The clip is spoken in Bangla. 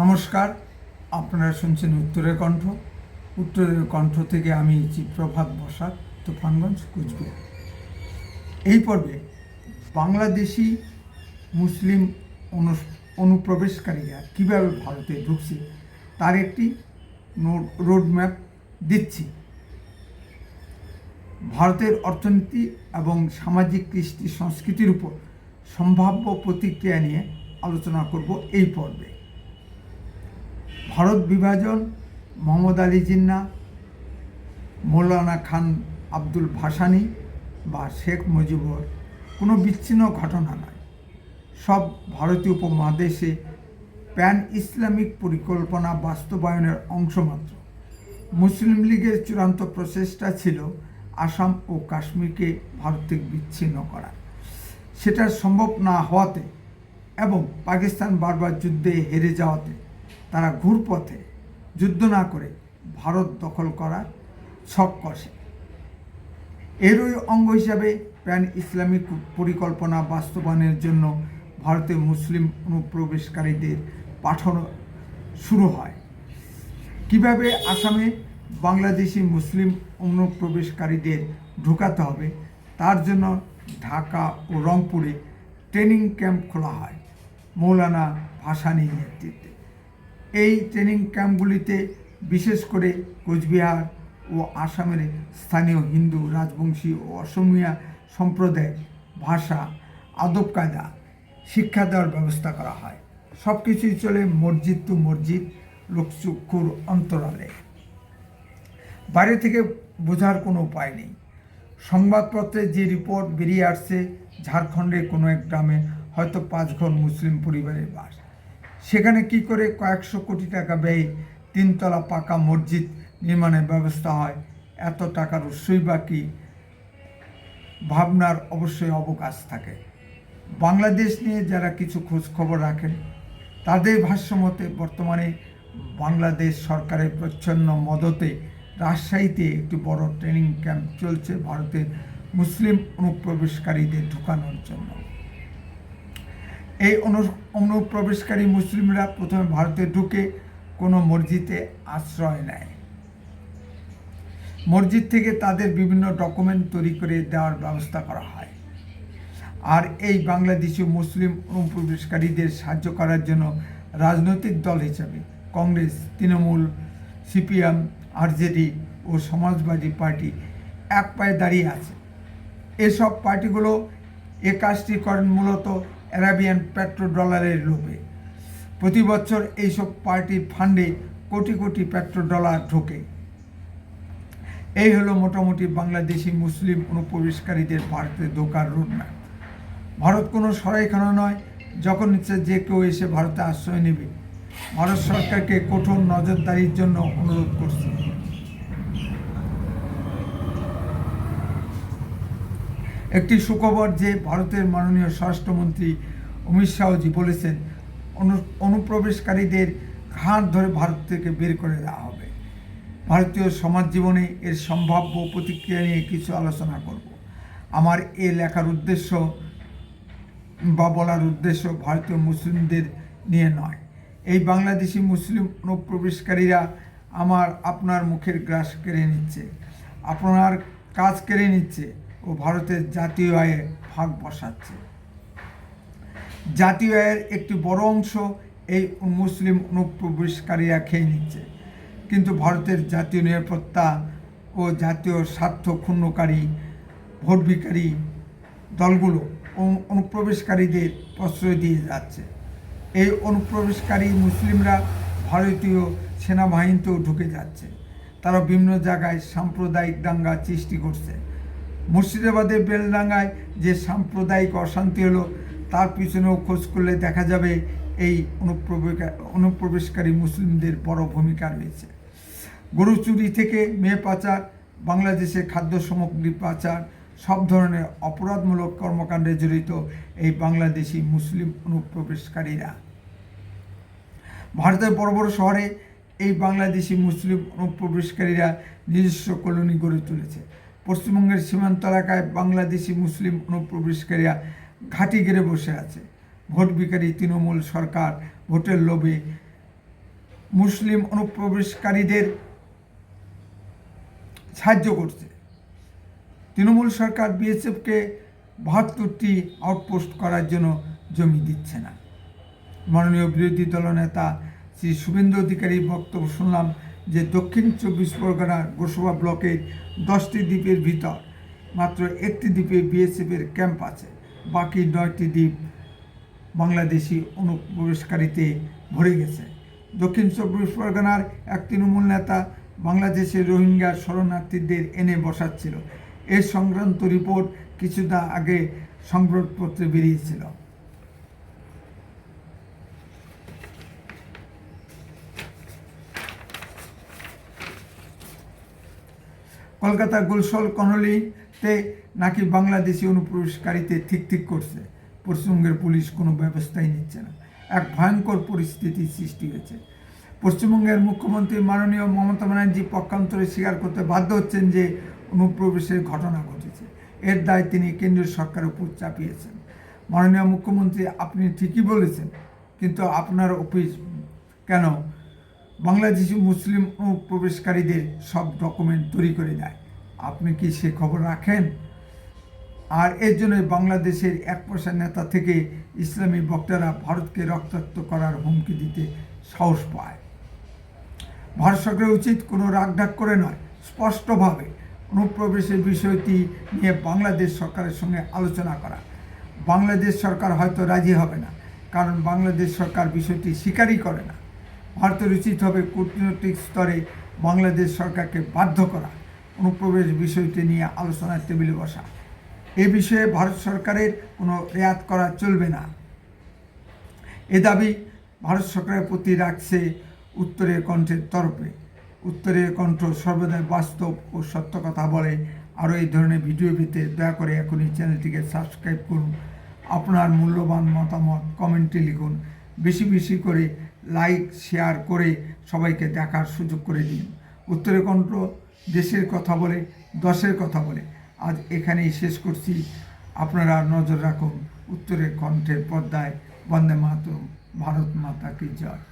নমস্কার, আপনারা শুনছেন উত্তরের কণ্ঠ। উত্তরের কণ্ঠ থেকে আমি চিত্রভাত বসাক, তুফানগঞ্জ, কুচবিহার। এই পর্বে বাংলাদেশি মুসলিম অনুপ্রবেশকারীরা কীভাবে ভারতে ঢুকছে তার একটি রোডম্যাপ দিচ্ছি। ভারতের অর্থনীতি এবং সামাজিক কৃষ্টি সংস্কৃতির উপর সম্ভাব্য প্রতিক্রিয়া নিয়ে আলোচনা করব এই পর্বে। ভারত বিভাজন, মোহাম্মদ আলী জিন্না, মৌলানা খান আব্দুল ভাসানী বা শেখ মুজিবুর কোনো বিচ্ছিন্ন ঘটনা নয়। সব ভারতীয় উপমহাদেশে প্যান ইসলামিক পরিকল্পনা বাস্তবায়নের অংশমাত্র। মুসলিম লীগের চূড়ান্ত প্রচেষ্টা ছিল আসাম ও কাশ্মীরকে ভারত থেকে বিচ্ছিন্ন করা। সেটা সম্ভব না হওয়াতে এবং পাকিস্তান বারবার যুদ্ধে হেরে যাওয়াতে তারা ঘুরপথে যুদ্ধ না করে ভারত দখল করার ছক কষে। এরই অঙ্গ হিসাবে প্যান ইসলামিক পরিকল্পনা বাস্তবায়নের জন্য ভারতে মুসলিম অনুপ্রবেশকারীদের পাঠানো শুরু হয়। কিভাবে আসামে বাংলাদেশি মুসলিম অনুপ্রবেশকারীদের ঢোকাতে হবে তার জন্য ঢাকা ও রংপুরে ট্রেনিং ক্যাম্প খোলা হয় মৌলানা ভাসানীর নেতৃত্বে। এই ট্রেনিং ক্যাম্পগুলিতে বিশেষ করে কোচবিহার ও আসামের স্থানীয় হিন্দু, রাজবংশী ও অসমীয়া সম্প্রদায়ের ভাষা, আদব কায়দা শিক্ষা দেওয়ার ব্যবস্থা করা হয়। সব কিছুই চলে মসজিদ টু মসজিদ, লোকচক্ষুর অন্তরালে। বাইরে থেকে বোঝার কোনো উপায় নেই। সংবাদপত্রে যে রিপোর্ট বেরিয়ে আসছে, ঝাড়খণ্ডের কোনো এক গ্রামে হয়তো 5 ঘর মুসলিম পরিবারের বাস। সেখানে কি করে কয়েকশো কোটি টাকা ব্যয়ে 3 তলা পাকা মসজিদ নির্মাণের ব্যবস্থা হয়, এত টাকার উৎসই বা কি, ভাবনার অবশ্যই অবকাশ থাকে। বাংলাদেশ নিয়ে যারা কিছু খোঁজ খবর রাখেন তাদের ভাষ্যমতে বর্তমানে বাংলাদেশ সরকারের প্রচ্ছন্ন মদতে রাজশাহীতে একটি বড় ট্রেনিং ক্যাম্প চলছে ভারতের মুসলিম অনুপ্রবেশকারীদের ঢোকানোর জন্য। এই অনুপ্রবেশকারী মুসলিমরা প্রথমে ভারতে ঢুকে কোনো মসজিদে আশ্রয় নেয়। মসজিদ থেকে তাদের বিভিন্ন ডকুমেন্ট তৈরি করে দেওয়ার ব্যবস্থা করা হয়। আর এই বাংলাদেশি মুসলিম অনুপ্রবেশকারীদের সাহায্য করার জন্য রাজনৈতিক দল হিসাবে কংগ্রেস, তৃণমূল, সিপিএম, আরজেডি ও সমাজবাদী পার্টি এক পায়ে দাঁড়িয়ে আছে। এসব পার্টিগুলো এ কাজটি করেন মূলত অ্যারাবিয়ান পেট্রোডলারের লোভে। প্রতি বছর এইসব পার্টির ফান্ডে কোটি কোটি পেট্রোডলার ঢোকে। এই হলো মোটামুটি বাংলাদেশি মুসলিম অনুপ্রবেশকারীদের ভারতে ঢোকার রোডম্যাপ। ভারত কোনো সরাইখানা নয়, যখন ইচ্ছে যে কেউ এসে ভারতে আশ্রয় নেবে। ভারত সরকারকে কঠোর নজরদারির জন্য অনুরোধ করছে। একটি সুখবর যে ভারতের মাননীয় স্বরাষ্ট্রমন্ত্রী অমিত শাহজি বলেছেন অনুপ্রবেশকারীদের ঘাড় ধরে ভারত থেকে বের করে দেওয়া হবে। ভারতীয় সমাজ জীবনে এর সম্ভাব্য প্রতিক্রিয়া নিয়ে কিছু আলোচনা করব। আমার এ লেখার উদ্দেশ্য বা বলার উদ্দেশ্য ভারতীয় মুসলিমদের নিয়ে নয়। এই বাংলাদেশি মুসলিম অনুপ্রবেশকারীরা আপনার মুখের গ্রাস কেড়ে নিচ্ছে, আপনার কাজ কেড়ে নিচ্ছে ও ভারতের জাতীয় আয়ে ভাগ বসাচ্ছে। জাতীয় আয়ের একটি বড় অংশ এই মুসলিম অনুপ্রবেশকারীরা খেয়ে নিচ্ছে। কিন্তু ভারতের জাতীয় নিরাপত্তা ও জাতীয় স্বার্থ ক্ষুণ্ণকারী ভোট ভিখারি দলগুলো অনুপ্রবেশকারীদের প্রশ্রয় দিয়ে যাচ্ছে। এই অনুপ্রবেশকারী মুসলিমরা ভারতীয় সেনাবাহিনীতেও ঢুকে যাচ্ছে। তারা বিভিন্ন জায়গায় সাম্প্রদায়িক দাঙ্গা সৃষ্টি করছে। মুর্শিদাবাদের বেলডাঙ্গায় যে সাম্প্রদায়িক অশান্তি হলো তার পিছনেও খোঁজ করলে দেখা যাবে এই অনুপ্রবেশকারী মুসলিমদের বড় ভূমিকা রয়েছে। গরু চুরি থেকে মেয়ে পাচার, বাংলাদেশে খাদ্য সামগ্রী পাচার, সব ধরনের অপরাধমূলক কর্মকাণ্ডে জড়িত এই বাংলাদেশি মুসলিম অনুপ্রবেশকারীরা। ভারতের বড় বড় শহরে এই বাংলাদেশি মুসলিম অনুপ্রবেশকারীরা নিজস্ব কলোনি গড়ে তুলেছে। পশ্চিমবঙ্গের সীমান্ত এলাকায় বাংলাদেশি মুসলিম অনুপ্রবেশকারীরা ঘাঁটি গেড়ে বসে আছে। ভোট ভিখারি তৃণমূল সরকার ভোটের লোভে মুসলিম অনুপ্রবেশকারীদের সাহায্য করছে। তৃণমূল সরকার বিএসএফকে ৭২টি আউটপোস্ট করার জন্য জমি দিচ্ছে না। মাননীয় বিরোধী দলনেতা শ্রী শুভেন্দু অধিকারীর বক্তব্য শুনলাম যে দক্ষিণ ২৪ পরগনার গোসবা ব্লকের 10টি দ্বীপের ভিতর মাত্র একটি দ্বীপে বিএসএফের ক্যাম্প আছে, বাকি 9টি দ্বীপ বাংলাদেশি অনুপ্রবেশকারীতে ভরে গেছে। দক্ষিণ ২৪ পরগনার এক তৃণমূল নেতা বাংলাদেশের রোহিঙ্গা শরণার্থীদের এনে বসাচ্ছিল। এর সংক্রান্ত রিপোর্ট কিছুটা আগে সংবাদপত্রে বেরিয়েছিল। কলকাতার গুলশন কলোনিতে নাকি বাংলাদেশি অনুপ্রবেশকারীতে ঠিক করছে। পশ্চিমবঙ্গের পুলিশ কোনো ব্যবস্থাই নিচ্ছে না। এক ভয়ঙ্কর পরিস্থিতির সৃষ্টি হয়েছে। পশ্চিমবঙ্গের মুখ্যমন্ত্রী মাননীয় মমতা ব্যানার্জি পক্ষান্তরে স্বীকার করতে বাধ্য হচ্ছেন যে অনুপ্রবেশের ঘটনা ঘটেছে। এর দায় তিনি কেন্দ্রীয় সরকারের উপর চাপিয়েছেন। মাননীয় মুখ্যমন্ত্রী, আপনি ঠিকই বলেছেন, কিন্তু আপনার অফিস কেন বাংলাদেশি মুসলিম অনুপ্রবেশকারীদের সব ডকুমেন্ট তৈরি করে দেয়? আপনি কি সে খবর রাখেন? আর এর জন্য বাংলাদেশের এক পয়সা নেতা থেকে ইসলামী বক্তারা ভারতকে রক্তাক্ত করার হুমকি দিতে সাহস পায়। ভারত সরকারের উচিত কোনো রাগঢাক করে নয়, স্পষ্টভাবে অনুপ্রবেশের বিষয়টি নিয়ে বাংলাদেশ সরকারের সঙ্গে আলোচনা করা। বাংলাদেশ সরকার হয়তো রাজি হবে না, কারণ বাংলাদেশ সরকার বিষয়টি স্বীকারই করে না। ভারতের উচিত হবে কূটনৈতিক স্তরে বাংলাদেশ সরকারকে বাধ্য করা, অনুপ্রবেশ বিষয়টি নিয়ে আলোচনার টেবিলে বসা। এ বিষয়ে ভারত সরকারের কোনো রেয়াত করা চলবে না। এ দাবি ভারত সরকারের প্রতি রাখছে উত্তরের কণ্ঠের তরফে। উত্তরের কণ্ঠ সর্বদাই বাস্তব ও সত্য কথা বলে। আরও এই ধরনের ভিডিও পেতে দয়া করে এখনই চ্যানেলটিকে সাবস্ক্রাইব করুন। আপনার মূল্যবান মতামত কমেন্টে লিখুন। বেশি বেশি করে লাইক শেয়ার করে সবাইকে দেখার সুযোগ করে দিন। উত্তরের কণ্ঠ দেশের কথা বলে, দশের কথা বলে। আজ এখানেই শেষ করছি। আপনারা নজর রাখুন উত্তরের কণ্ঠের পর্দায়। বন্দে মাতরম। ভারত মাতা কি জয়।